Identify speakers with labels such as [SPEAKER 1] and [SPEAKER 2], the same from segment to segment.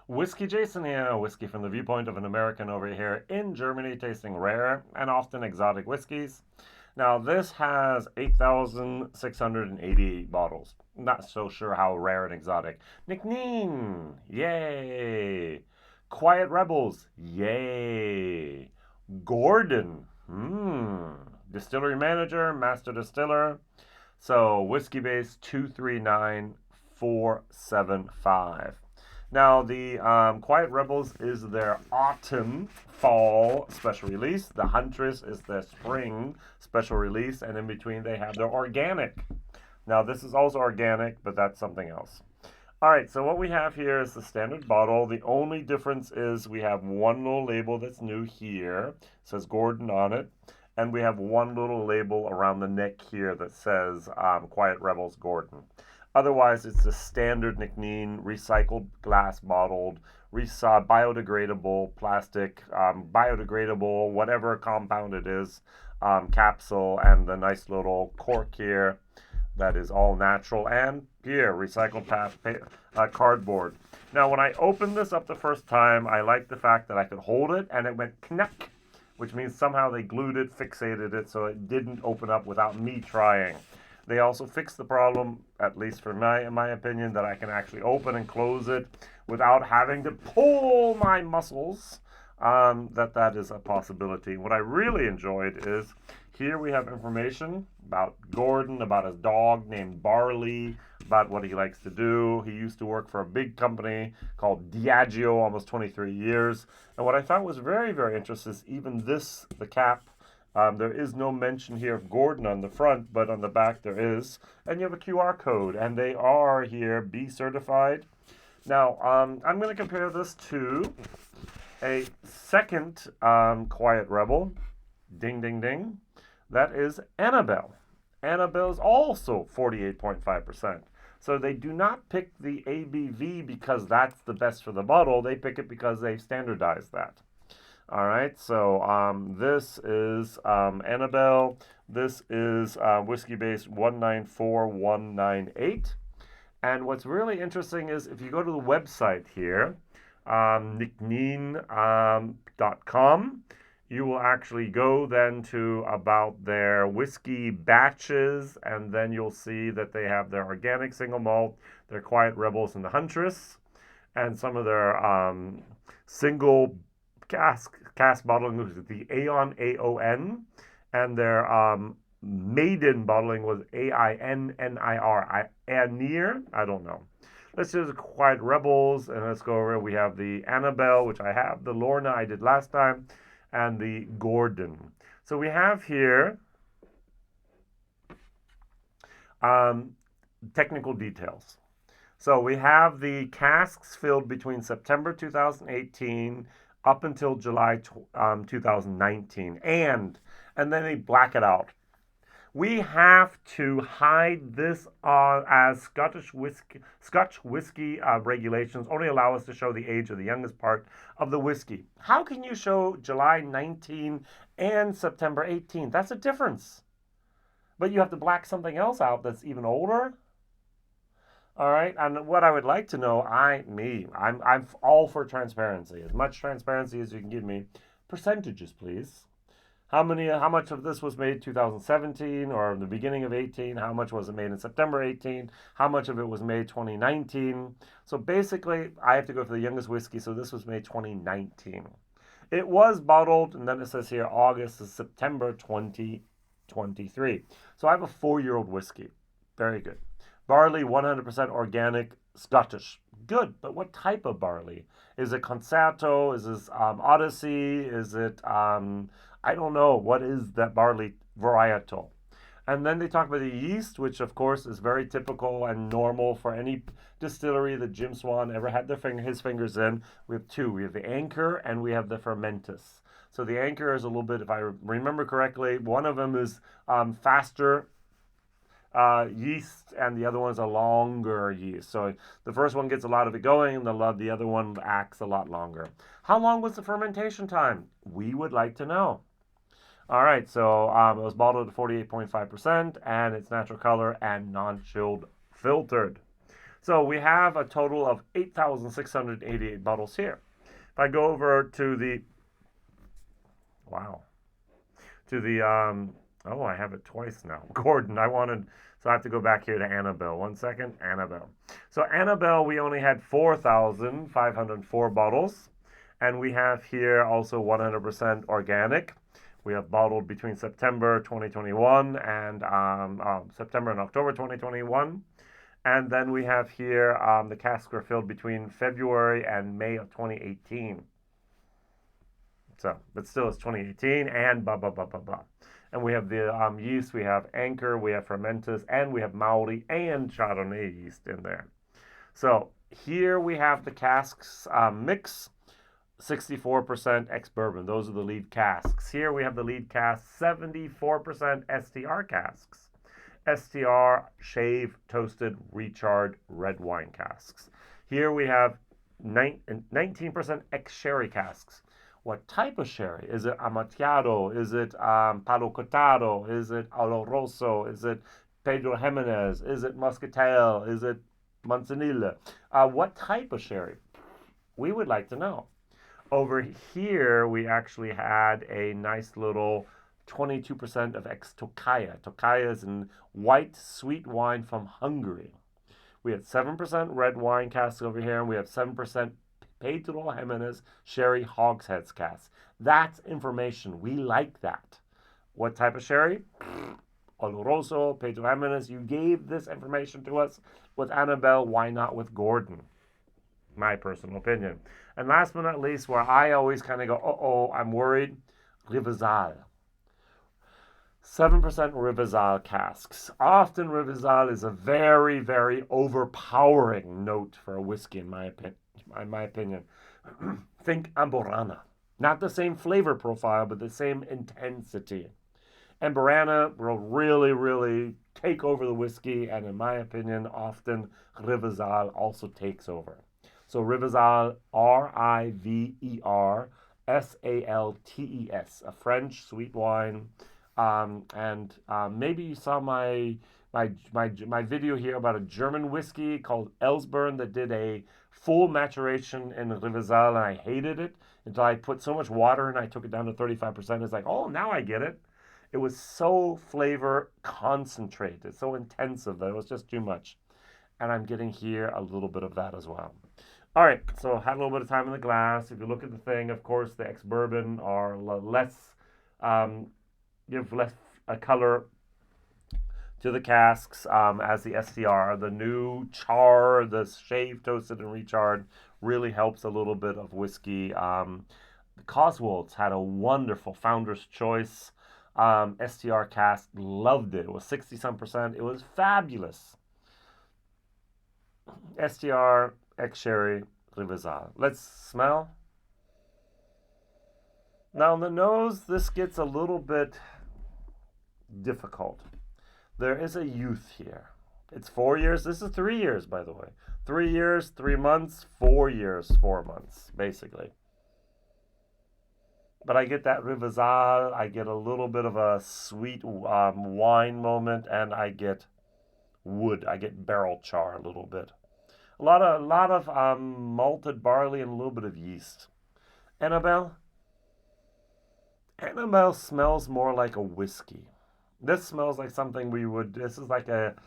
[SPEAKER 1] WhiskyJason here, whiskey from the viewpoint of an American over here in Germany, tasting rare and often exotic whiskeys. Now, this has 8,688 bottles. Not so sure how rare and exotic. Nc'nean, yay. Quiet Rebels, yay. Gordon, Distillery manager, master distiller. So, Whiskybase 239475. Now, the Quiet Rebels is their autumn fall special release. The Huntress is their spring special release. And in between, they have their organic. Now, this is also organic, but that's something else. All right, so what we have here is the standard bottle. The only difference is we have one little label that's new here. It says Gordon on it. And we have one little label around the neck here that says Quiet Rebels Gordon. Otherwise, it's the standard Nc'nean recycled glass bottled, biodegradable plastic, biodegradable, whatever compound it is, capsule, and the nice little cork here that is all natural, and here, recycled cardboard. Now, when I opened this up the first time, I liked the fact that I could hold it, and it went knack, which means somehow they glued it, fixated it, so it didn't open up without me trying. They also fixed the problem, at least for in my opinion, that I can actually open and close it without having to pull my muscles. That is a possibility. What I really enjoyed is here we have information about Gordon, about his dog named Barley, about what he likes to do. He used to work for a big company called Diageo, almost 23 years. And what I found was very, very interesting is even this, the cap, there is no mention here of Gordon on the front, but on the back there is. And you have a QR code, and they are here B certified. Now, I'm going to compare this to a second Quiet Rebel. Ding, ding, ding. That is Annabelle. Annabelle is also 48.5%. So they do not pick the ABV because that's the best for the bottle. They pick it because they've standardized that. All right, so this is Annabelle. This is Whiskybase 194198. And what's really interesting is if you go to the website here, Nickn.com, you will actually go then to about their whiskey batches, and then you'll see that they have their organic single malt, their Quiet Rebels, and the Huntress, and some of their single cask bottling was the Aon, and their maiden bottling was AINNIR, Nc'nean. I don't know. Let's do the Quiet Rebels, and let's go over. We have the Annabelle, which I have, the Lorna I did last time, and the Gordon. So we have here technical details. So we have the casks filled between September 2018 up until July 2019, and then they black it out. We have to hide this as Scotch whiskey regulations only allow us to show the age of the youngest part of the whiskey. How can you show July 19 and September 18? That's a difference. But you have to black something else out that's even older. All right, and what I would like to know, I'm all for transparency. As much transparency as you can give me. Percentages, please. How much of this was made 2017 or the beginning of 18? How much was it made in September 18? How much of it was made 2019? So basically, I have to go for the youngest whiskey, so this was made 2019. It was bottled, and then it says here August to September 2023. So I have a 4-year-old whiskey. Very good. Barley, 100% organic, Scottish. Good, but what type of barley? Is it Concerto? Is this Odyssey? Is it, I don't know. What is that barley varietal? And then they talk about the yeast, which of course is very typical and normal for any distillery that Jim Swan ever had his fingers in. We have two. We have the Anchor and we have the Fermentus. So the Anchor is a little bit, if I remember correctly, one of them is faster yeast, and the other one's a longer yeast. So the first one gets a lot of it going, and the other one acts a lot longer. How long was the fermentation time? We would like to know. All right, so it was bottled at 48.5%, and it's natural color and non-chilled filtered. So we have a total of 8,688 bottles here. If I go over to the, wow, to the, oh, I have it twice now. Gordon, so I have to go back here to Annabelle. 1 second, Annabelle. So Annabelle, we only had 4,504 bottles. And we have here also 100% organic. We have bottled between September 2021 and September and October 2021. And then we have here the casks were filled between February and May of 2018. So, but still it's 2018 and blah, blah, blah, blah, blah. And we have the yeast, we have Anchor, we have Fermentus, and we have Mauri and Chardonnay yeast in there. So here we have the casks mix. 64% ex-bourbon. Those are the lead casks. Here we have the lead casks, 74% STR casks. STR, shave, toasted, recharred, red wine casks. Here we have 19% ex-sherry casks. What type of sherry? Is it Amontillado? Is it Palo Cortado? Is it Oloroso? Is it Pedro Jimenez? Is it Muscatel? Is it Manzanilla? What type of sherry? We would like to know. Over here, we actually had a nice little 22% of ex-Tokaja. Tokaja is a white sweet wine from Hungary. We had 7% red wine casks over here, and we have 7% Pedro Jimenez sherry hogsheads casks. That's information. We like that. What type of sherry? Oloroso, Pedro Jimenez. You gave this information to us with Annabelle. Why not with Gordon? My personal opinion. And last but not least, where I always kind of go, uh-oh, I'm worried, Rivesaltes. 7% Rivesaltes casks. Often Rivesaltes is a very, very overpowering note for a whiskey, in my opinion. Think Amburana. Not the same flavor profile, but the same intensity. Amburana will really, really take over the whiskey, and in my opinion, often Rivesaltes also takes over. So Rivesaltes, Riversaltes, a French sweet wine. Maybe you saw my video here about a German whiskey called Elsburn that did a full maturation in Rivesaltes, and I hated it until I put so much water in, I took it down to 35%. It's like, oh, now I get it. It was so flavor concentrated, so intensive that it was just too much. And I'm getting here a little bit of that as well. All right, so had a little bit of time in the glass. If you look at the thing, of course, the ex-bourbon are less, give less a color to the casks as the STR. The new char, the shave, toasted, and recharred really helps a little bit of whiskey. The Coswolds had a wonderful Founder's Choice STR cask. Loved it. It was 60-some%. It was fabulous. STR, ex-sherry, Rivesaltes. Let's smell. Now on the nose, this gets a little bit difficult. There is a youth here. It's 4 years. This is 3 years, by the way. 3 years, 3 months, 4 years, 4 months, basically. But I get that Rivesaltes. I get a little bit of a sweet wine moment, and I get wood. I get barrel char a little bit. A lot of malted barley and a little bit of yeast. Annabelle smells more like a whiskey. This smells like something this is like at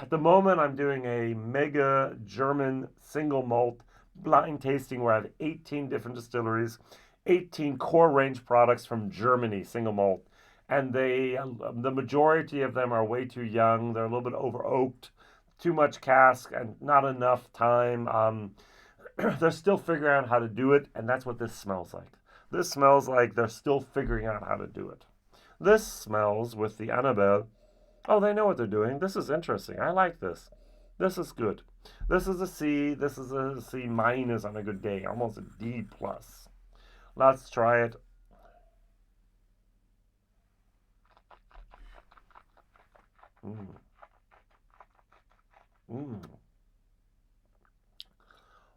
[SPEAKER 1] the moment I'm doing a mega German single malt blind tasting where I have 18 different distilleries, 18 core range products from Germany, single malt. And the majority of them are way too young. They're a little bit over oaked. Too much cask and not enough time. They're still figuring out how to do it, and that's what this smells like. This smells like they're still figuring out how to do it. This smells with the Annabelle. Oh, they know what they're doing. This is interesting. I like this. This is good. This is a C. This is a C minus on a good day. Almost a D plus. Let's try it.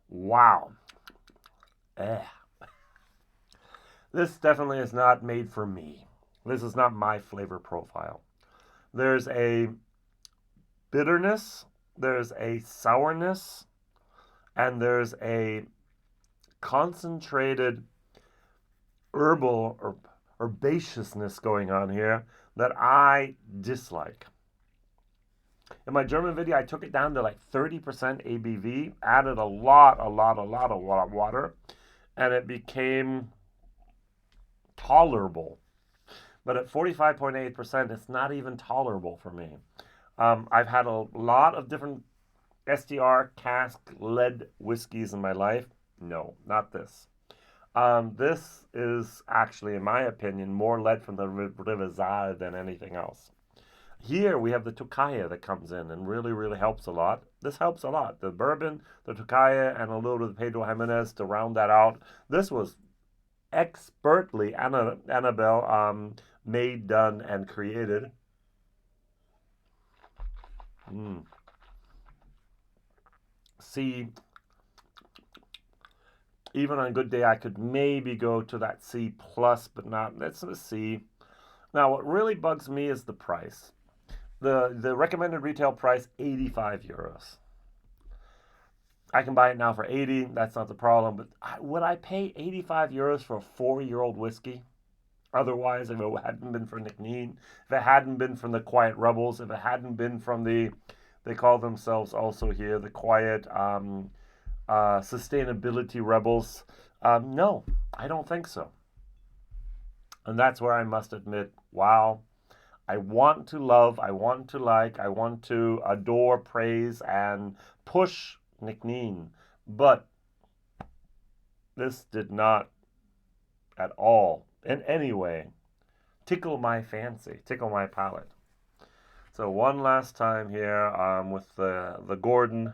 [SPEAKER 1] Wow. This definitely is not made for me. This is not my flavor profile. There's a bitterness there's a sourness and there's a concentrated herbal or herbaceousness going on here that I dislike. In my German video, I took it down to like 30% ABV, added a lot of water, and it became tolerable. But at 45.8%, it's not even tolerable for me. I've had a lot of different STR cask-led whiskeys in my life. No, not this. This is actually, in my opinion, more led from the Rivesaltes than anything else. Here we have the Tokaji that comes in and really helps a lot. This helps a lot. The bourbon, the Tokaji, and a little bit of Pedro Jimenez to round that out. This was expertly Annabelle made, done, and created. See, even on a good day, I could maybe go to that C plus, but not. That's a C. Now, what really bugs me is the price. The recommended retail price, 85 euros. I can buy it now for 80. That's not the problem. But would I pay 85 euros for a 4-year-old whiskey? Otherwise, if it hadn't been for Nc'nean, if it hadn't been from the Quiet Rebels, if it hadn't been from the, they call themselves also here, the Quiet Sustainability Rebels, no, I don't think so. And that's where I must admit, wow, I want to love, I want to like, I want to adore, praise, and push Nc'nean. But this did not at all, in any way, tickle my fancy, tickle my palate. So one last time here with the Gordon.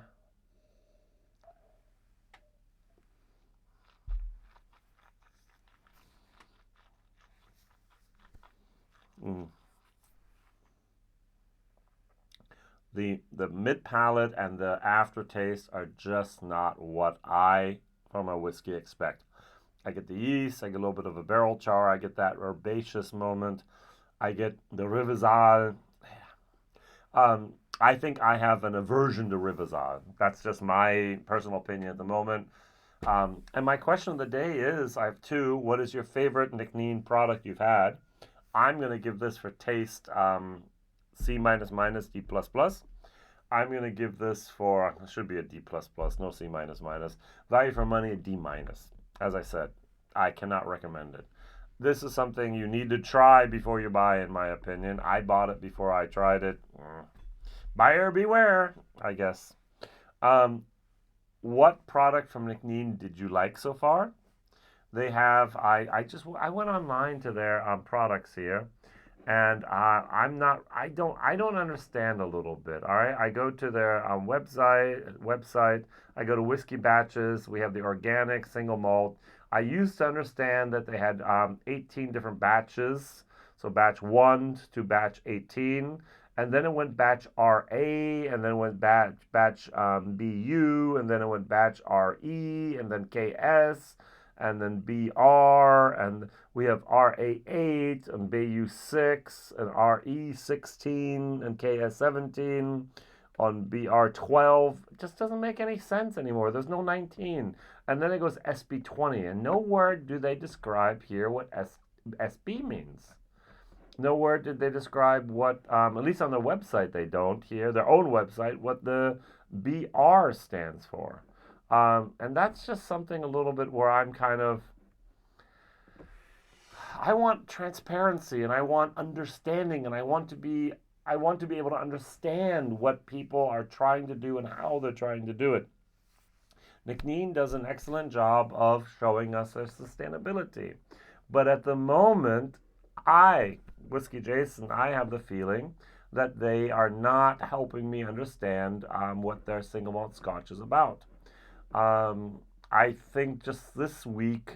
[SPEAKER 1] The mid palate and the aftertaste are just not what I, from a whiskey, expect. I get the yeast, I get a little bit of a barrel char, I get that herbaceous moment, I get the Rivesaltes. I think I have an aversion to Rivesaltes. That's just my personal opinion at the moment. And my question of the day is, I have two. What is your favorite Nc'nean product you've had? I'm going to give this for taste C minus minus D plus plus. I'm going to give this for, it should be a D plus plus, no C minus minus. Value for money, a D minus. As I said, I cannot recommend it. This is something you need to try before you buy, in my opinion. I bought it before I tried it. Buyer beware, I guess. What product from Nc'nean did you like so far? They have, I went online to their products here, and I don't understand a little bit. All right, I go to their website. I go to Whiskey Batches. We have the organic single malt. I used to understand that they had 18 different batches, so batch 1 to batch 18, and then it went batch RA, and then it went batch BU, and then it went batch RE, and then KS, and then BR, and we have RA8 and BU6 and RE16 and KS17 on BR12. It just doesn't make any sense anymore. There's no 19. And then it goes SB20, and no word do they describe here what SB means. No word did they describe what, at least on their website they don't here, their own website, what the BR stands for. And that's just something a little bit where I'm kind of, I want transparency and I want understanding and I want to be able to understand what people are trying to do and how they're trying to do it. Nc'nean does an excellent job of showing us their sustainability. But at the moment, WhiskyJason, I have the feeling that they are not helping me understand what their single malt scotch is about. I think just this week,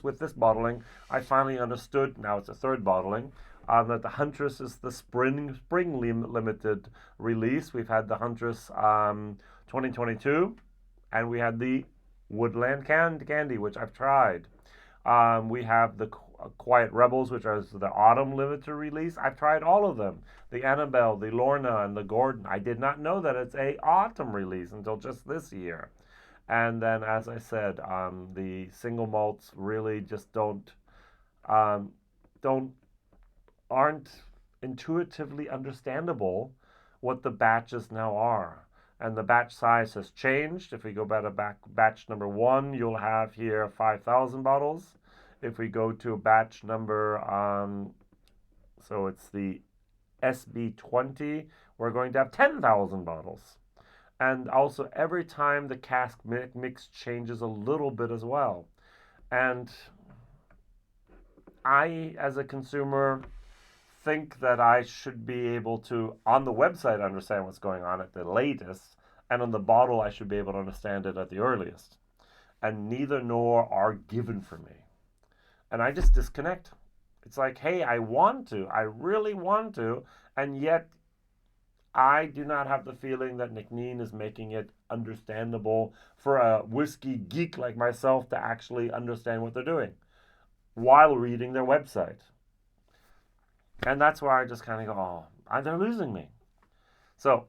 [SPEAKER 1] with this bottling, I finally understood, now it's a third bottling, that the Huntress is the spring limited release. We've had the Huntress 2022, and we had the Woodland Candy, which I've tried. We have the Quiet Rebels, which is the autumn limited release. I've tried all of them. The Annabelle, the Lorna, and the Gordon. I did not know that it's a autumn release until just this year. And then, as I said, the single malts really just um, don't aren't intuitively understandable what the batches now are. And the batch size has changed. If we go back batch number 1, you'll have here 5,000 bottles. If we go to batch number, so it's the SB20, we're going to have 10,000 bottles. And also every time the cask mix changes a little bit as well. And I, as a consumer, think that I should be able to, on the website, understand what's going on at the latest, and on the bottle, I should be able to understand it at the earliest. And neither nor are given for me. And I just disconnect. It's like, hey, I really want to, and yet I do not have the feeling that Nc'nean is making it understandable for a whiskey geek like myself to actually understand what they're doing while reading their website. And that's where I just kind of go, oh, they're losing me. So,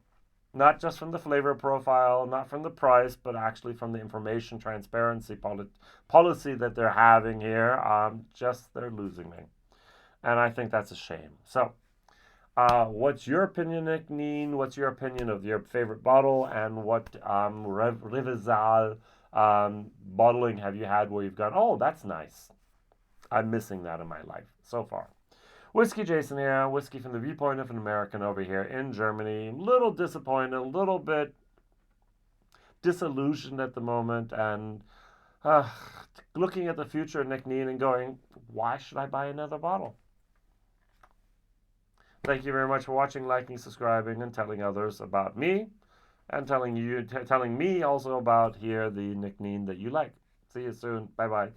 [SPEAKER 1] not just from the flavor profile, not from the price, but actually from the information transparency policy that they're having here, just they're losing me. And I think that's a shame. So, what's your opinion, Nc'nean? What's your opinion of your favorite bottle? And what Rivesaltes bottling have you had where you've gone, oh, that's nice. I'm missing that in my life so far. WhiskyJason here, whiskey from the viewpoint of an American over here in Germany. A little disappointed, a little bit disillusioned at the moment, and looking at the future of Nc'nean and going, why should I buy another bottle? Thank you very much for watching, liking, subscribing, and telling others about me, and telling me also about here the Nc'nean that you like. See you soon. Bye-bye.